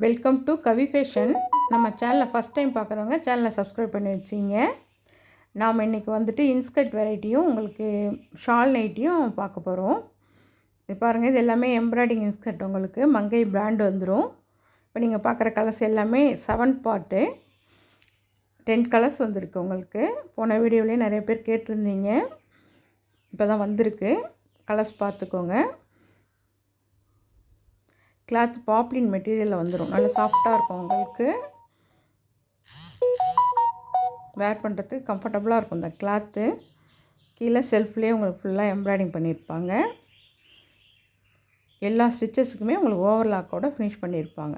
Welcome to Kavi fashion. நம்ம சேனலை first time பார்க்குறவங்க சேனலை சப்ஸ்கிரைப் பண்ணி வச்சிங்க. நாம் இன்றைக்கி வந்துட்டு இன்ஸ்கர்ட் வெரைட்டியும் உங்களுக்கு ஷால் நைட்டியும் பார்க்க போகிறோம். இது பாருங்கள், இது எல்லாமே எம்ப்ராய்டிங் இன்ஸ்கர்ட். உங்களுக்கு மங்கை பிராண்ட் வந்துடும். இப்போ நீங்கள் பார்க்குற கலர்ஸ் எல்லாமே 7 பார்ட்டு 10 கலர்ஸ் வந்திருக்கு. உங்களுக்கு போன வீடியோலேயே நிறைய பேர் கேட்டிருந்தீங்க. இப்போ தான் வந்திருக்கு. கலர்ஸ் பார்த்துக்கோங்க. கிளாத் பாப்லின் மெட்டீரியலில் வந்துடும். நல்லா சாஃப்டாக இருக்கும். உங்களுக்கு வேர் பண்ணுறதுக்கு கம்ஃபர்டபுளாக இருக்கும். இந்த கிளாத்து கீழே செல்ஃப்லேயே உங்களுக்கு ஃபுல்லாக எம்ப்ராய்டிங் பண்ணியிருப்பாங்க. எல்லா ஸ்டிச்சஸுக்குமே உங்களுக்கு ஓவர்லாக்கோடு ஃபினிஷ் பண்ணியிருப்பாங்க.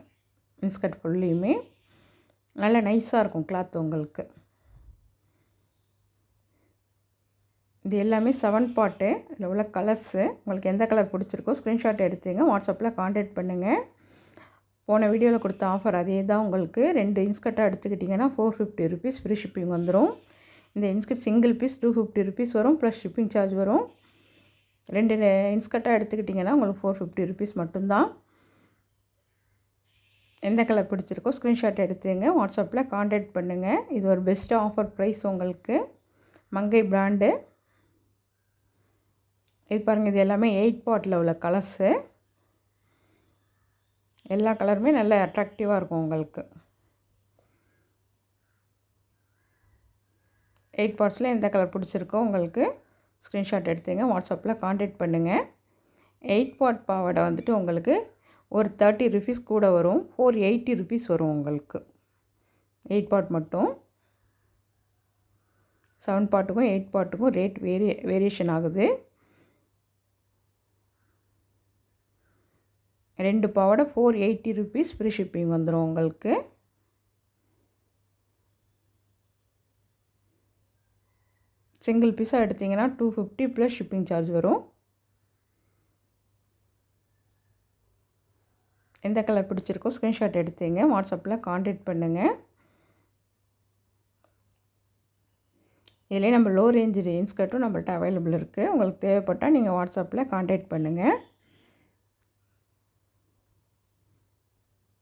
இன்ஸ்கர்ட் ஃபுல்லையுமே நல்லா நைஸாக இருக்கும் கிளாத். உங்களுக்கு இது எல்லாமே 7 பார்ட்டு. இதில் உள்ள கலர்ஸு உங்களுக்கு எந்த கலர் பிடிச்சிருக்கோ ஸ்க்ரீன்ஷாட் எடுத்துங்க, வாட்ஸ்அப்பில் கான்டாக்ட் பண்ணுங்கள். போன வீடியோவில் கொடுத்த ஆஃபர் அதே தான். உங்களுக்கு 2 இன்ஸ்கர்ட்டாக எடுத்துக்கிட்டிங்கன்னா 450 ருபீஸ் ஃப்ரீ ஷிப்பிங் வந்துடும். இந்த இன்ஸ்கர்ட் சிங்கிள் பீஸ் 250 ருபீஸ் வரும், ப்ளஸ் ஷிப்பிங் சார்ஜ் வரும். 2 இன்ஸ்கர்ட்டாக எடுத்துக்கிட்டிங்கன்னா உங்களுக்கு 450 ருபீஸ் மட்டும்தான். எந்த கலர் பிடிச்சிருக்கோ ஸ்க்ரீன்ஷாட் எடுத்துங்க, வாட்ஸ்அப்பில் கான்டாக்ட் பண்ணுங்கள். இது ஒரு பெஸ்ட்டு ஆஃபர் ப்ரைஸ் உங்களுக்கு. மங்கை பிராண்டு. இது பாருங்கள், இது எல்லாமே 8 பார்ட்டில் உள்ள கலர்ஸு. எல்லா கலருமே நல்ல அட்ராக்டிவாக இருக்கும். உங்களுக்கு 8 பார்ட்ஸில் எந்த கலர் பிடிச்சிருக்கோ உங்களுக்கு ஸ்க்ரீன்ஷாட் எடுத்துங்க, வாட்ஸ்அப்பில் கான்டாக்ட் பண்ணுங்கள். 8 பார்ட் பாவாடை வந்துட்டு உங்களுக்கு ஒரு 30 ருபீஸ் கூட வரும். 480 ருபீஸ் வரும் உங்களுக்கு. 8 பார்ட் மட்டும். 7 பார்ட்டுக்கும் 8 பார்ட்டுக்கும் ரேட் வேரியேஷன் ஆகுது. 2 பாவாடை 480 ருபீஸ் ஃப்ரீ ஷிப்பிங் வந்துடும் உங்களுக்கு. சிங்கிள் பீஸாக எடுத்திங்கன்னா 250 ப்ளஸ் ஷிப்பிங் சார்ஜ் வரும். எந்த கலர் பிடிச்சிருக்கோ ஸ்க்ரீன்ஷாட் எடுத்துங்க, வாட்ஸ்அப்பில் கான்டாக்ட் பண்ணுங்கள். இதிலே நம்ம லோ ரேஞ்சு இன்ஸ்கர்ட்டும் நம்மள்ட்ட அவைலபிள் இருக்குது. உங்களுக்கு தேவைப்பட்டால் நீங்கள் வாட்ஸ்அப்பில் கான்டாக்ட் பண்ணுங்கள்.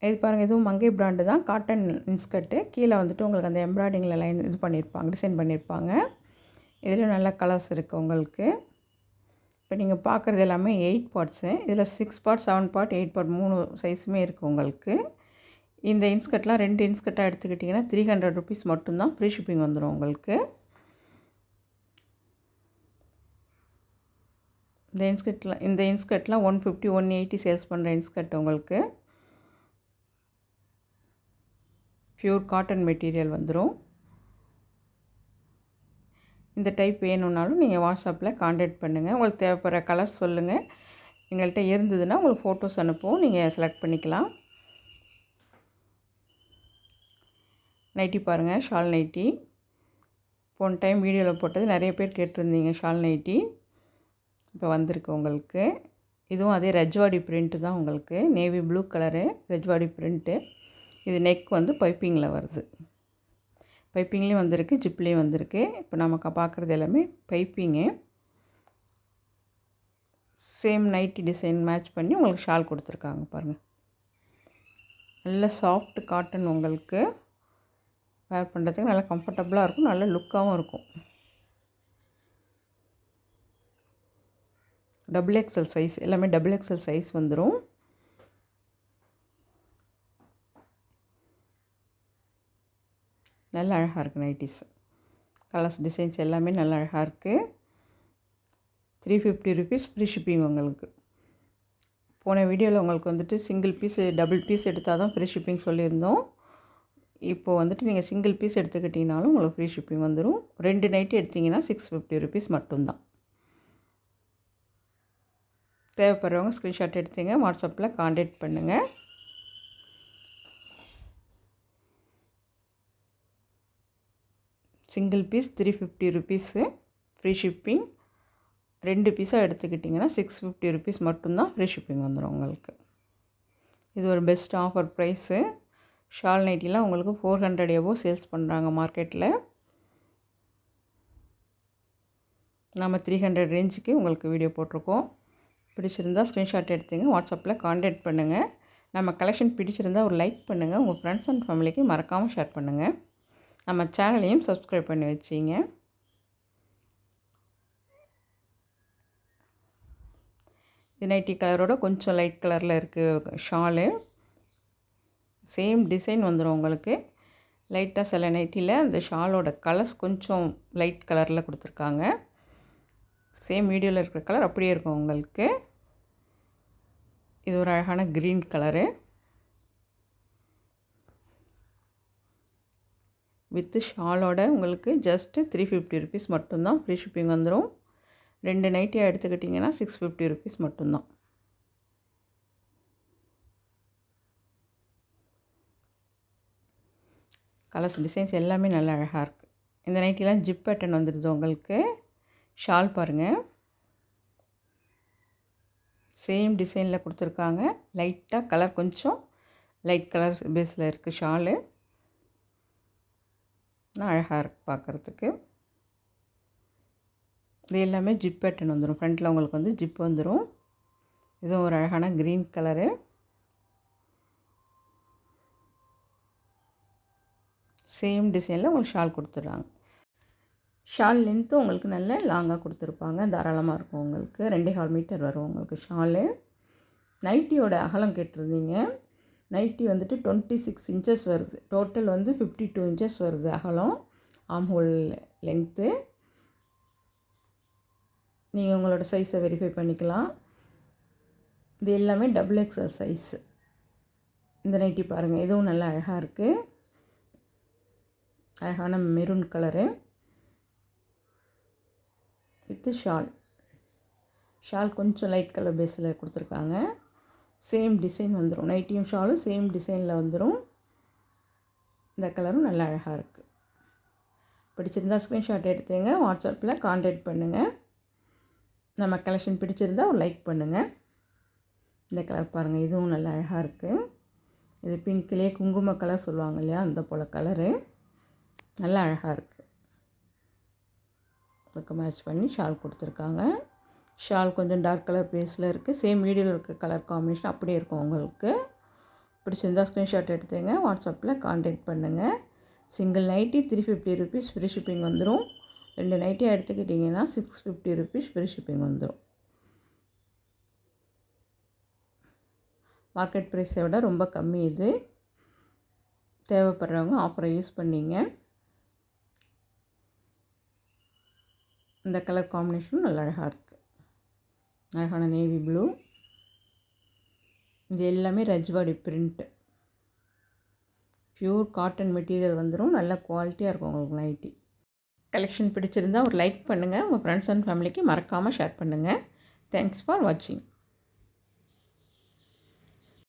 இது பாருங்கள், இதுவும் மங்கை பிராண்டு தான். காட்டன் இன்ஸ்கர்ட்டு. கீழே வந்துட்டு உங்களுக்கு அந்த எம்ப்ராய்டிங்கில் லைன் இது பண்ணியிருப்பாங்க, டிசைன் பண்ணியிருப்பாங்க. இதில் நல்ல கலர்ஸ் இருக்குது உங்களுக்கு. இப்போ நீங்கள் பார்க்குறது எல்லாமே 8 பார்ட்ஸு. இதில் 6 பார்ட், 7 பார்ட், 8 பார்ட் 3 சைஸுமே இருக்குது உங்களுக்கு. இந்த இன்ஸ்கர்ட்லாம் 2 இன்ஸ்கர்ட்டாக எடுத்துக்கிட்டிங்கன்னா 300 ருபீஸ் மட்டும்தான் ஃப்ரீ ஷிப்பிங் வந்துடும் உங்களுக்கு. இந்த இன்ஸ்கர்ட்லாம் 150, 180 சேல்ஸ் பண்ணுற இன்ஸ்கர்ட் உங்களுக்கு. ப்யூர் காட்டன் மெட்டீரியல் வந்துடும். இந்த டைப் வேணும்னாலும் நீங்கள் வாட்ஸ்அப்பில் கான்டாக்ட் பண்ணுங்கள். உங்களுக்கு தேவைப்படுற கலர்ஸ் சொல்லுங்கள். எங்கள்கிட்ட இருந்ததுன்னா உங்களுக்கு ஃபோட்டோஸ் அனுப்புவோம், நீங்கள் செலக்ட் பண்ணிக்கலாம். நைட்டி பாருங்கள், ஷால் நைட்டி. போன டைம் வீடியோவில் போட்டது நிறைய பேர் கேட்டிருந்தீங்க. ஷால் நைட்டி இப்போ வந்திருக்கு உங்களுக்கு. இதுவும் அதே ரஜ்வாடி பிரிண்ட்டு தான் உங்களுக்கு. Navy blue colour Rajwadi print. இது நெக் வந்து பைப்பிங்கில் வருது. பைப்பிங்லேயும் வந்திருக்கு, ஜிப்லேயும் வந்திருக்கு. இப்போ நமக்கு பார்க்குறது எல்லாமே பைப்பிங்கு. சேம் நைட்டி டிசைன் மேட்ச் பண்ணி உங்களுக்கு ஷால் கொடுத்துருக்காங்க பாருங்கள். நல்ல சாஃப்ட் காட்டன். உங்களுக்கு வேர் பண்ணுறதுக்கு நல்லா கம்ஃபர்டபுளாக இருக்கும், நல்ல லுக்காகவும் இருக்கும். XXL சைஸ், எல்லாமே XXL சைஸ் வந்துடும். நல்ல அழகாக இருக்குது நைட்டிஸ். கலர்ஸ் டிசைன்ஸ் எல்லாமே நல்ல அழகாக இருக்குது. 350 ருபீஸ் ஃப்ரீ ஷிப்பிங் உங்களுக்கு. போன வீடியோவில் உங்களுக்கு வந்துட்டு சிங்கிள் பீஸ், டபுள் பீஸ் எடுத்தால் தான் ஃப்ரீ ஷிப்பிங் சொல்லியிருந்தோம். இப்போது வந்துட்டு நீங்கள் சிங்கிள் பீஸ் எடுத்துக்கிட்டிங்கனாலும் உங்களுக்கு ஃப்ரீ ஷிப்பிங் வந்துடும். 2 நைட்டி எடுத்திங்கன்னா 650 ருபீஸ் மட்டும்தான். தேவைப்படுறவங்க ஸ்க்ரீன்ஷாட் எடுத்துங்க, வாட்ஸ்அப்பில் கான்டாக்ட் பண்ணுங்கள். Single piece 350 rupees free shipping. 2 பீஸாக எடுத்துக்கிட்டிங்கன்னா 650 ருபீஸ் மட்டும்தான் ஃப்ரீ ஷிப்பிங் வந்துடும் உங்களுக்கு. இது ஒரு பெஸ்ட் ஆஃபர் ப்ரைஸு. ஷால் நைட்டிலாம் உங்களுக்கு 400 எபோ சேல்ஸ் பண்ணுறாங்க மார்க்கெட்டில். நம்ம 300 ரேஞ்சுக்கு உங்களுக்கு வீடியோ போட்டிருக்கோம். பிடிச்சிருந்தால் ஸ்க்ரீன்ஷாட் எடுத்துங்க, வாட்ஸ்அப்பில் கான்டாக்ட் பண்ணுங்கள். நம்ம கலெக்ஷன் பிடிச்சிருந்தால் ஒரு லைக் பண்ணுங்கள். உங்கள் ஃப்ரெண்ட்ஸ் அண்ட் ஃபேமிலிக்கு மறக்காமல் ஷேர் பண்ணுங்கள். நம்ம சேனலையும் சப்ஸ்கிரைப் பண்ணி வச்சிங்க. இது நைட்டி கலரோட கொஞ்சம் லைட் கலரில் இருக்குது ஷாலு. சேம் டிசைன் வந்துடும் உங்களுக்கு. லைட்டாக சில நைட்டியில் அந்த ஷாலோட கலர்ஸ் கொஞ்சம் லைட் கலரில் கொடுத்துருக்காங்க. சேம் வீடியோவில் இருக்கிற கலர் அப்படியே இருக்கும் உங்களுக்கு. இது ஒரு அழகான க்ரீன் கலரு வித்து ஷாலோட உங்களுக்கு ஜஸ்ட்டு 350 ருபீஸ் மட்டும்தான். ஃப்ரீ ஷிப்பிங் வந்துடும். 2 நைட்டியாக எடுத்துக்கிட்டிங்கன்னா 650 ருபீஸ் மட்டும்தான். கலர்ஸ் டிசைன்ஸ் எல்லாமே நல்லா அழகாக இருக்குது. இந்த நைட்டிலாம் ஜிப் பேட்டர்ன் வந்துடுது உங்களுக்கு. ஷால் பாருங்கள், சேம் டிசைனில் கொடுத்துருக்காங்க. லைட்டாக கலர் கொஞ்சம் லைட் கலர் பேஸில் இருக்குது ஷாலு. அழகாக இருக்குது பார்க்குறதுக்கு. இது எல்லாமே ஜிப் பேட்டர்ன் வந்துடும். ஃப்ரண்ட்டில் உங்களுக்கு வந்து ஜிப் வந்துடும். இதுவும் ஒரு அழகான க்ரீன் கலரு. சேம் டிசைனில் உங்களுக்கு ஷால் கொடுத்துட்றாங்க. ஷால் லென்த்தும் உங்களுக்கு நல்ல லாங்காக கொடுத்துருப்பாங்க. தாராளமாக இருக்கும் உங்களுக்கு. 2.25 மீட்டர் வரும் உங்களுக்கு ஷாலு. நைட்டியோட அகலம் கேட்டிருந்தீங்க. நைட்டி வந்துட்டு 26 இன்ச்சஸ் வருது. டோட்டல் வந்து 52 இன்ச்சஸ் வருது அகலம். ஆம் ஹோல் லென்த்து. நீங்கள் உங்களோட சைஸை வெரிஃபை பண்ணிக்கலாம். இது எல்லாமே XXL சைஸு. இந்த நைட்டி பாருங்கள், இதுவும் நல்லா அழகாக இருக்குது. அழகான maroon colour with shawl. Shawl கொஞ்சம் லைட் கலர் பேஸில் கொடுத்துருக்காங்க. சேம் டிசைன் வந்துடும். நைட்டியும் ஷாலும் சேம் டிசைனில் வந்துடும். இந்த கலரும் நல்லா அழகாக இருக்குது. பிடிச்சிருந்தால் ஸ்க்ரீன்ஷாட் எடுத்துங்க. வாட்ஸ்அப்பில் கான்டாக்ட் பண்ணுங்கள். நம்ம கலெக்ஷன் பிடிச்சிருந்தால் ஒரு லைக் பண்ணுங்கள். இந்த கலர் பாருங்கள், இதுவும் நல்லா அழகாக இருக்குது. இது பிங்க்லேயே குங்கும கலர் சொல்லுவாங்க இல்லையா, அந்த போல் கலரு நல்லா அழகாக இருக்குது. அதுக்கு மேட்ச் பண்ணி ஷால் கொடுத்துருக்காங்க. ஷால் கொஞ்சம் டார்க் கலர் பேஸில் இருக்குது. சேம் வீடியோவில் இருக்க கலர் காம்பினேஷன் அப்படியே இருக்கும் உங்களுக்கு. பிடிச்சிருந்தால் ஸ்க்ரீன்ஷாட் எடுத்துங்க. வாட்ஸ்அப்பில் கான்டாக்ட் பண்ணுங்கள். Single nightie 350 rupees free shipping வந்துடும். 2 நைட்டியாக எடுத்துக்கிட்டிங்கன்னா 650 ருபீஸ் ஃப்ரீ ஷிப்பிங் வந்துடும். மார்க்கெட் ப்ரைஸை விட ரொம்ப கம்மி இது. தேவைப்படுறவங்க ஆஃபரை யூஸ் பண்ணிங்க. இந்த கலர் காம்பினேஷனும் நல்லா அழகாக இருக்குது. அழகான நேவி ப்ளூ. இது எல்லாமே Rajwadi print. Pure cotton material வந்துடும். நல்ல குவாலிட்டியாக இருக்கும் உங்களுக்கு நைட்டி. கலெக்ஷன் பிடிச்சிருந்தால் ஒரு லைக் பண்ணுங்கள். உங்கள் ஃப்ரெண்ட்ஸ் அண்ட் ஃபேமிலிக்கு மறக்காமல் ஷேர் பண்ணுங்கள். தேங்க்ஸ் ஃபார் வாட்சிங்.